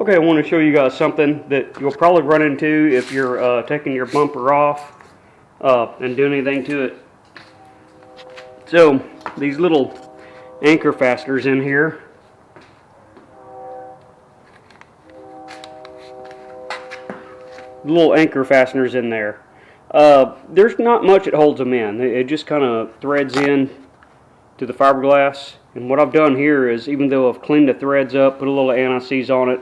Okay, I want to show you guys something that you'll probably run into if you're taking your bumper off and doing anything to it. So, these little anchor fasteners in here. Little anchor fasteners in there. There's not much that holds them in. It just kind of threads in to the fiberglass. And what I've done here is, even though I've cleaned the threads up, put a little anti-seize on it,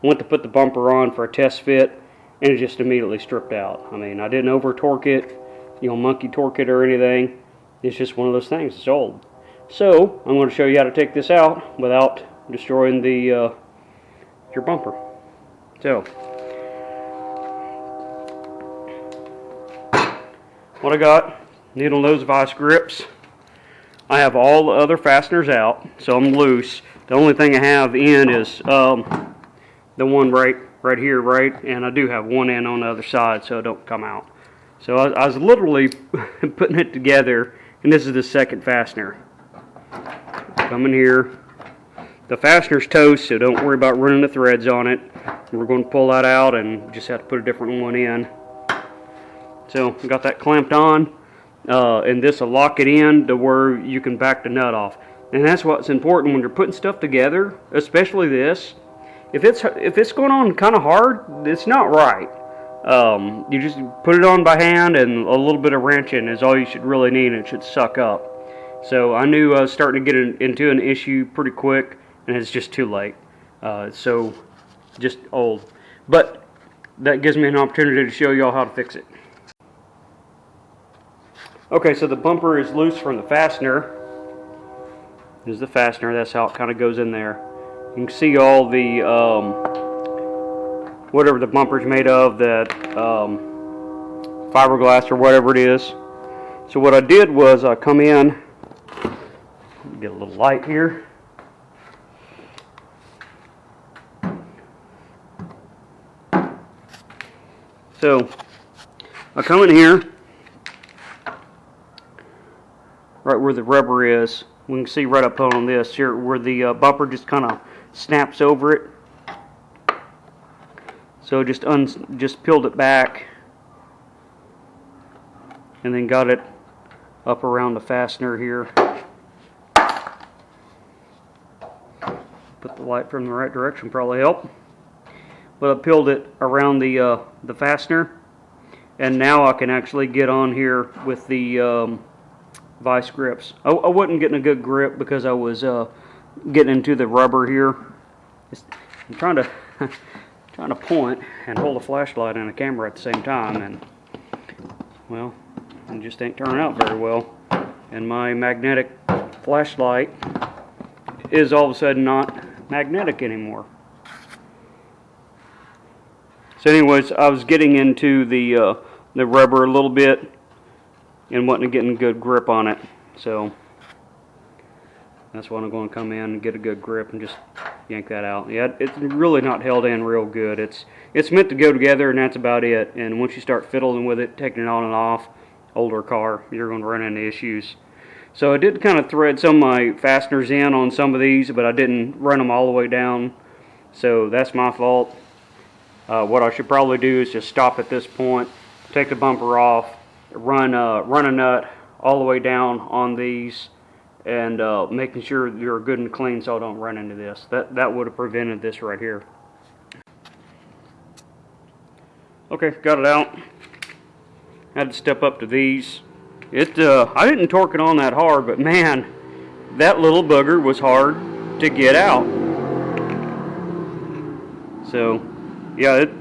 went to put the bumper on for a test fit, and it just immediately stripped out. I mean, I didn't over torque it, monkey torque it or anything. It's just one of those things. It's old. So I'm going to show you how to take this out without destroying the your bumper. So what I got: needle nose vice grips. I have all the other fasteners out, so I'm loose. The only thing I have in is the one right here, and I do have one in on the other side, so it don't come out. So I was literally putting it together, and this is the second fastener. Come in here. The fastener's toast, so don't worry about running the threads on it. We're going to pull that out and just have to put a different one in. So got that clamped on, and this will lock it in to where you can back the nut off. And that's what's important when you're putting stuff together, especially this. If it's going on kind of hard, it's not right. You just put it on by hand, and a little bit of wrenching is all you should really need, and it should suck up. So I knew I was starting to get into an issue pretty quick, and it's just too late. So just old. But that gives me an opportunity to show y'all how to fix it. Okay, so the bumper is loose from the fastener. There's the fastener. That's how it kind of goes in there. You can see all the whatever the bumper's made of, that fiberglass or whatever it is. So what I did was I come in, get a little light here. So I come in here, right where the rubber is. We can see right up on this here where the bumper just kind of snaps over it. So just peeled it back, and then got it up around the fastener here. Put the light from the right direction, probably help. But I peeled it around the fastener, and now I can actually get on here with the vice grips. I wasn't getting a good grip because I was getting into the rubber here. I'm trying to point and hold a flashlight and a camera at the same time, and well, it just ain't turning out very well. And my magnetic flashlight is all of a sudden not magnetic anymore. So anyways, I was getting into the rubber a little bit and wasn't getting a good grip on it. So that's why I'm going to come in and get a good grip and just yank that out. Yeah, it's really not held in real good. It's meant to go together, and that's about it. And once you start fiddling with it, taking it on and off, older car, you're going to run into issues. So I did kind of thread some of my fasteners in on some of these, but I didn't run them all the way down. So that's my fault. What I should probably do is just stop at this point, take the bumper off, run a nut all the way down on these, and making sure you're good and clean so I don't run into this. That would have prevented this right here. Okay, got it out. Had to step up to these. I didn't torque it on that hard, but man, that little bugger was hard to get out. So yeah, it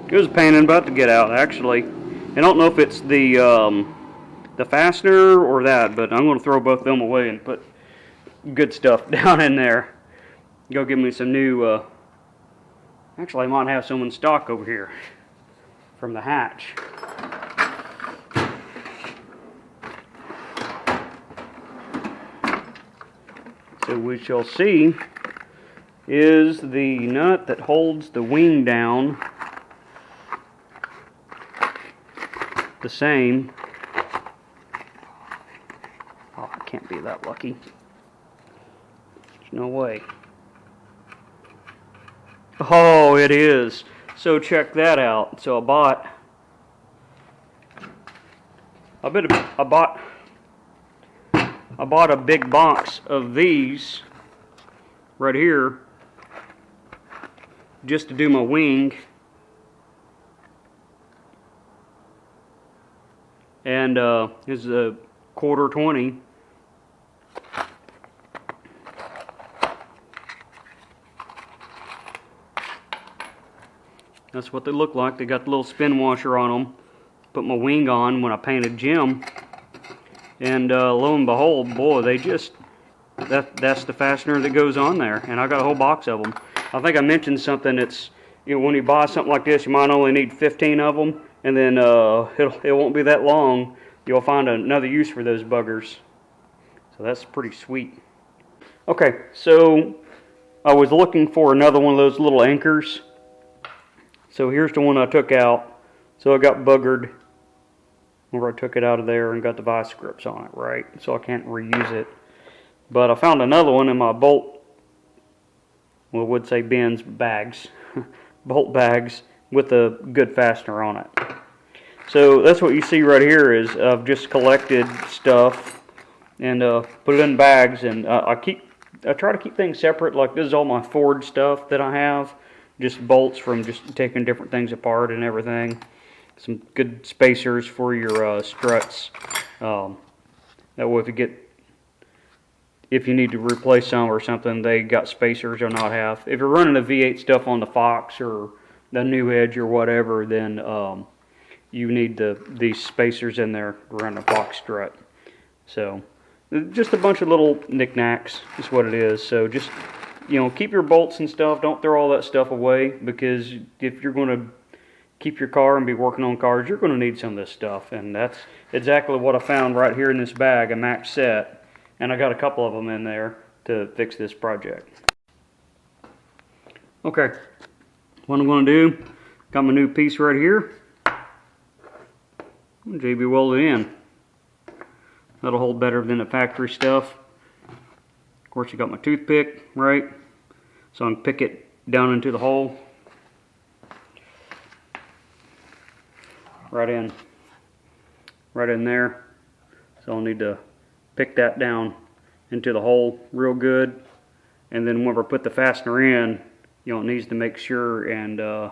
was a pain in the butt to get out, actually. I don't know if it's the fastener or that, but I'm going to throw both of them away and put good stuff down in there. Go give me some new, actually I might have some in stock over here from the hatch. So we shall see is the nut that holds the wing down the same. Oh, I can't be that lucky. There's no way. Oh, it is. So check that out. So I bought a big box of these right here just to do my wing. And this is a quarter 20. That's what they look like. They got the little spin washer on them. Put my wing on when I painted Jim. And lo and behold, boy, they just, that's the fastener that goes on there. And I got a whole box of them. I think I mentioned something that's, you know, when you buy something like this, you might only need 15 of them. And then it won't be that long. You'll find another use for those buggers. So that's pretty sweet. Okay, so I was looking for another one of those little anchors. So here's the one I took out. So it got buggered whenever I took it out of there and got the vice grips on it, right? So I can't reuse it. But I found another one in my bolt, well, I would say bins, bags, bolt bags with a good fastener on it. So that's what you see right here is I've just collected stuff and put it in bags, and I try to keep things separate. Like this is all my Ford stuff that I have. Just bolts from just taking different things apart and everything. Some good spacers for your struts. That way if you need to replace some or something, they got spacers or not have. If you're running the V8 stuff on the Fox or the New Edge or whatever, then you need these spacers in there around the Fox strut. So just a bunch of little knickknacks is what it is. So just, you know, keep your bolts and stuff. Don't throw all that stuff away, because if you're going to keep your car and be working on cars, you're going to need some of this stuff. And that's exactly what I found right here in this bag, a match set. And I got a couple of them in there to fix this project. Okay, what I'm going to do, got my new piece right here. JB welded in. That'll hold better than the factory stuff. Of course, you got my toothpick, right? So I can pick it down into the hole. Right in there. So I'll need to pick that down into the hole real good. And then whenever I put the fastener in, you know, it needs to make sure and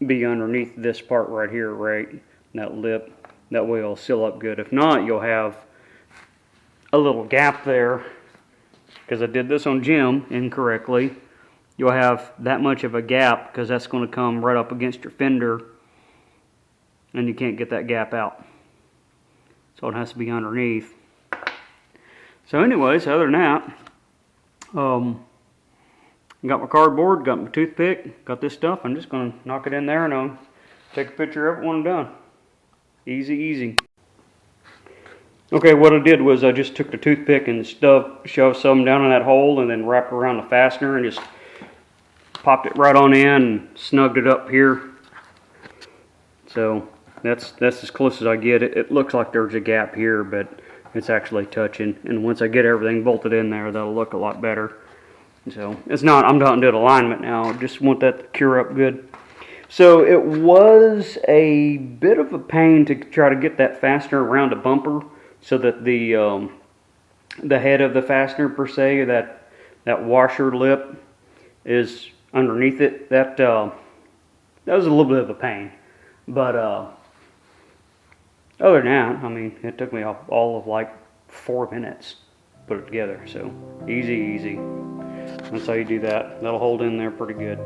be underneath this part right here, right? That lip. That way it'll seal up good. If not, you'll have a little gap there, because I did this on Jim incorrectly. You'll have that much of a gap because that's going to come right up against your fender, and you can't get that gap out. So it has to be underneath. So anyways, other than that, got my cardboard, got my toothpick, got this stuff. I'm just going to knock it in there and I'll take a picture of it when I'm done. Easy, easy. Okay, what I did was I just took the toothpick and shoved some down in that hole, and then wrapped around the fastener and just popped it right on in and snugged it up here. So that's as close as I get. It looks like there's a gap here, but it's actually touching. And once I get everything bolted in there, that'll look a lot better. So it's not, I'm not doing alignment now. I just want that to cure up good. So it was a bit of a pain to try to get that fastener around the bumper, so that the head of the fastener per se, that washer lip is underneath it. That was a little bit of a pain, but other than that, I mean, it took me all of like 4 minutes to put it together. So easy. That's how you do that. That'll hold in there pretty good.